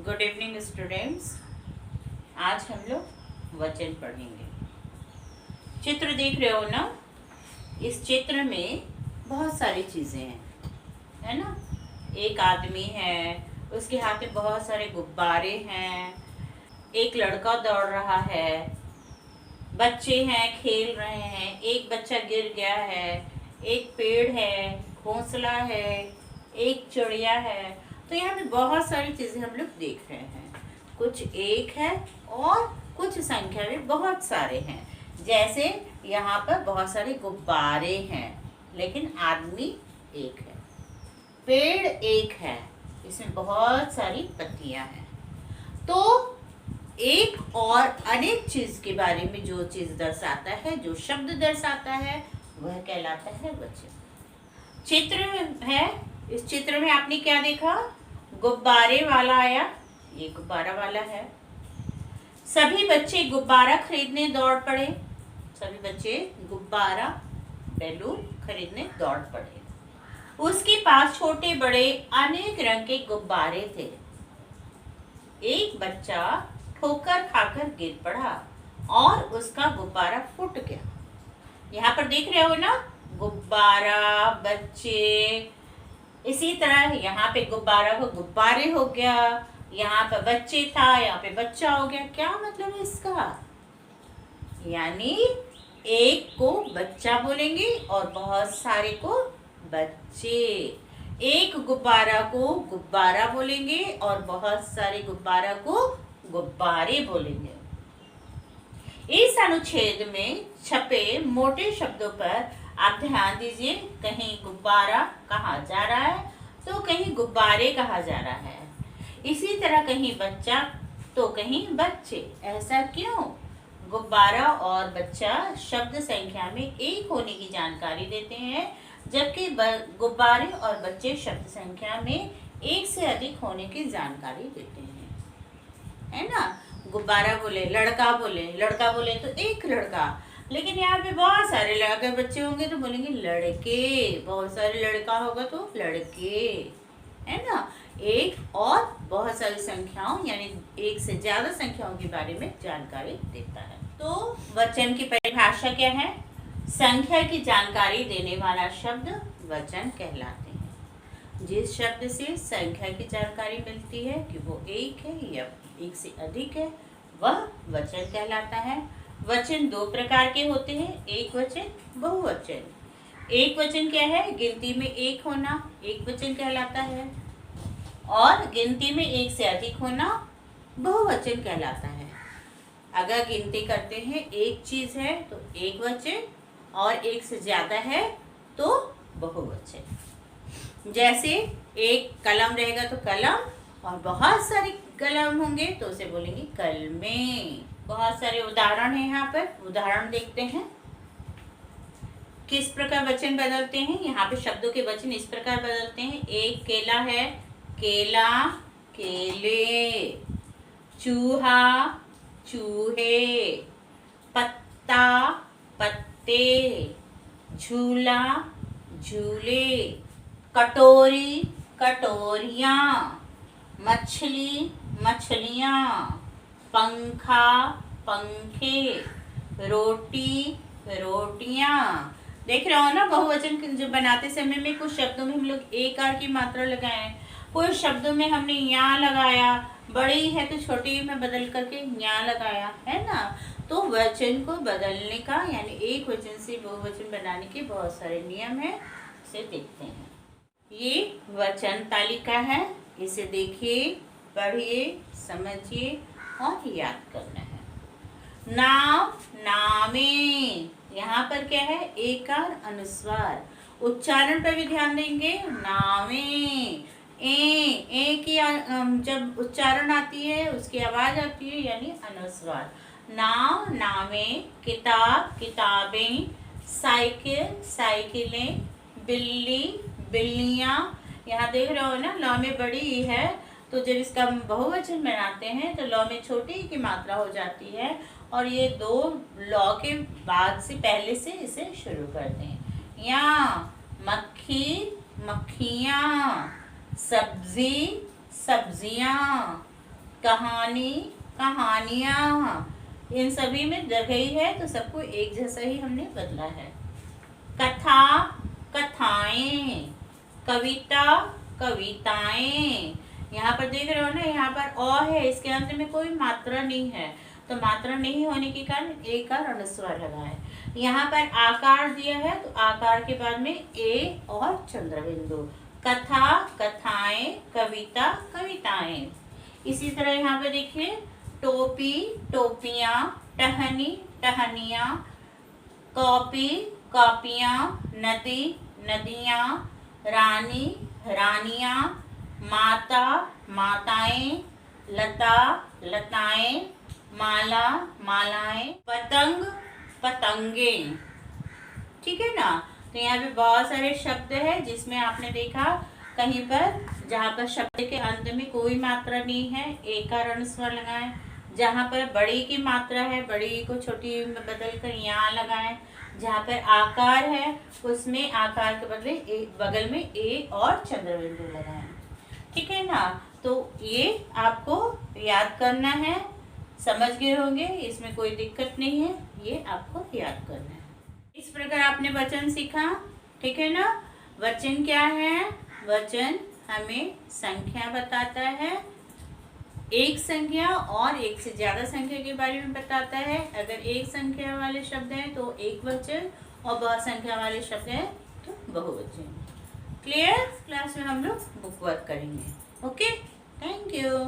Good evening students. आज हम लोग वचन पढ़ेंगे। चित्र देख रहे हो ना। इस चित्र में बहुत सारी चीज़ें हैं, है ना। एक आदमी है, उसके हाथ में बहुत सारे गुब्बारे हैं। एक लड़का दौड़ रहा है, बच्चे हैं खेल रहे हैं, एक बच्चा गिर गया है, एक पेड़ है, घोंसला है, एक चिड़िया है। तो यहाँ पे बहुत सारी चीज़ें हम लोग देख रहे हैं। कुछ एक है और कुछ संख्या में बहुत सारे हैं। जैसे यहाँ पर बहुत सारे गुब्बारे हैं, लेकिन आदमी एक है। पेड़ एक है, इसमें बहुत सारी पत्तियां हैं। तो एक और अनेक चीज के बारे में जो चीज दर्शाता है, जो शब्द दर्शाता है, वह कहलाता है वचन। चित्र है, इस चित्र में आपने क्या देखा? गुब्बारे वाला आया, ये गुब्बारा वाला है। सभी बच्चे गुब्बारा खरीदने दौड़ पड़े। सभी बच्चे गुब्बारा बैलून खरीदने दौड़ पड़े। उसके पास छोटे बड़े अनेक रंग के गुब्बारे थे। एक बच्चा ठोकर खाकर गिर पड़ा और उसका गुब्बारा फूट गया। यहाँ पर देख रहे हो ना, गुब्बारा, बच्चे। इसी तरह यहाँ पे गुब्बारा को गुब्बारे हो गया, यहाँ पे बच्चे था, यहाँ पे बच्चा हो गया। क्या मतलब है इसका? यानी एक को बच्चा बोलेंगे और बहुत सारे को बच्चे। एक गुब्बारा को गुब्बारा बोलेंगे और बहुत सारे गुब्बारा को गुब्बारे बोलेंगे। इस अनुच्छेद में छपे मोटे शब्दों पर आप ध्यान दीजिए। कहीं गुब्बारा कहा जा रहा है तो कहीं गुब्बारे कहा जा रहा है। इसी तरह कहीं बच्चा तो कहीं बच्चे। ऐसा क्यों? गुब्बारा और बच्चा शब्द संख्या में एक होने की जानकारी देते हैं, जबकि गुब्बारे और बच्चे शब्द संख्या में एक से अधिक होने की जानकारी देते हैं, है ना। गुब्बारा बोले, लड़का बोले तो एक लड़का, लेकिन यहाँ पे बहुत सारे लड़के बच्चे होंगे तो बोलेंगे लड़के, बहुत सारे लड़का होगा तो लड़के, है ना। एक और बहुत सारी संख्याओं यानी एक से ज्यादा संख्याओं के बारे में जानकारी देता है। तो वचन की परिभाषा क्या है? संख्या की जानकारी देने वाला शब्द वचन कहलाते हैं। जिस शब्द से संख्या की जानकारी मिलती है कि वो एक है या एक से अधिक है, वह वचन कहलाता है। वचन दो प्रकार के होते हैं, एक वचन, बहुवचन। एक वचन क्या है? गिनती में एक होना एक वचन कहलाता है, और गिनती में एक से अधिक होना बहुवचन कहलाता है। अगर गिनती करते हैं एक चीज है तो एक वचन, और एक से ज्यादा है तो बहुवचन। जैसे एक कलम रहेगा तो कलम, और बहुत सारे कलम होंगे तो उसे बोलेंगे कलमें। बहुत सारे उदाहरण हैं, यहाँ पर उदाहरण देखते हैं किस प्रकार वचन बदलते हैं। यहाँ पे शब्दों के वचन इस प्रकार बदलते हैं। एक केला है, केला, केले। चूहा, चूहे। पत्ता, पत्ते। झूला, झूले। कटोरी, कटोरियाँ। मछली, मछलियाँ। पंखा, पंखे। रोटी, रोटियाँ। देख रहे हो ना, बहुवचन जो बनाते समय में कुछ शब्दों में हम लोग एक आर की मात्रा लगाए, कुछ शब्दों में हमने यहाँ लगाया, बड़ी है तो छोटी में बदल करके यहाँ लगाया, है ना। तो वचन को बदलने का यानी एक वचन से बहुवचन बनाने के बहुत सारे नियम है, उसे देखते हैं। ये वचन तालिका है, इसे देखिए, पढ़िए, समझिए और याद करना है। नाव, नावें। यहाँ पर क्या है? एकार अनुस्वार। उच्चारण पर भी ध्यान देंगे। नावें, ए की जब उच्चारण आती है उसकी आवाज आती है यानी अनुस्वार। नाव, नावें। किताब, किताबें। साइकिल, साइकिलें। बिल्ली, बिल्लियाँ। यहाँ देख रहे हो ना, लौ में बड़ी है तो जब इसका बहुवचन बनाते हैं तो लौ में छोटी की मात्रा हो जाती है, और ये दो लौ के बाद से पहले से इसे शुरू करते हैं। यहाँ मक्खी, मक्खियाँ। सब्जी, सब्जियाँ। कहानी, कहानियाँ, इन सभी में जगह ही है तो सबको एक जैसा ही हमने बदला है। कथा, कथाएं, कविता, कविताएं। यहाँ पर देख रहे हो ना, यहाँ पर अ है, इसके अंत में कोई मात्रा नहीं है, तो मात्रा नहीं होने के कारण ए का अनुस्वार लगा है। यहाँ पर आकार दिया है तो आकार के बाद में ए और चंद्रबिंदु। कथा, कथाएं, कविता, कविताएं। इसी तरह यहाँ पे देखिए टोपी, टोपियाँ, टहनी, टहनियाँ, कॉपी, कॉपियाँ, नदी, नदियाँ, रानी, रानियाँ, माता, माताएं, लता, लताएं, माला, मालाएं, पतंग, पतंगे। ठीक है ना। तो यहाँ पे बहुत सारे शब्द है जिसमें आपने देखा कहीं पर जहाँ पर शब्द के अंत में कोई मात्रा नहीं है, एक का अनुस्वार लगाएं। जहाँ पर बड़ी की मात्रा है, बड़ी को छोटी में बदल कर यहाँ लगाएं। जहाँ पर आकार है उसमें आकार के बगल में ए और चंद्रबिंदु लगाएं। ठीक है ना। तो ये आपको याद करना है, समझ गए होंगे, इसमें कोई दिक्कत नहीं है, ये आपको याद करना है। इस प्रकार आपने वचन सीखा। ठीक है ना। वचन क्या है? वचन हमें संख्या बताता है, एक संख्या और एक से ज्यादा संख्या के बारे में बताता है। अगर एक संख्या वाले शब्द हैं तो एक वचन, और बहुसंख्या वाले शब्द हैं तो बहुवचन। क्लियर? क्लास में हम लोग बुक वर्क करेंगे। Okay, thank you.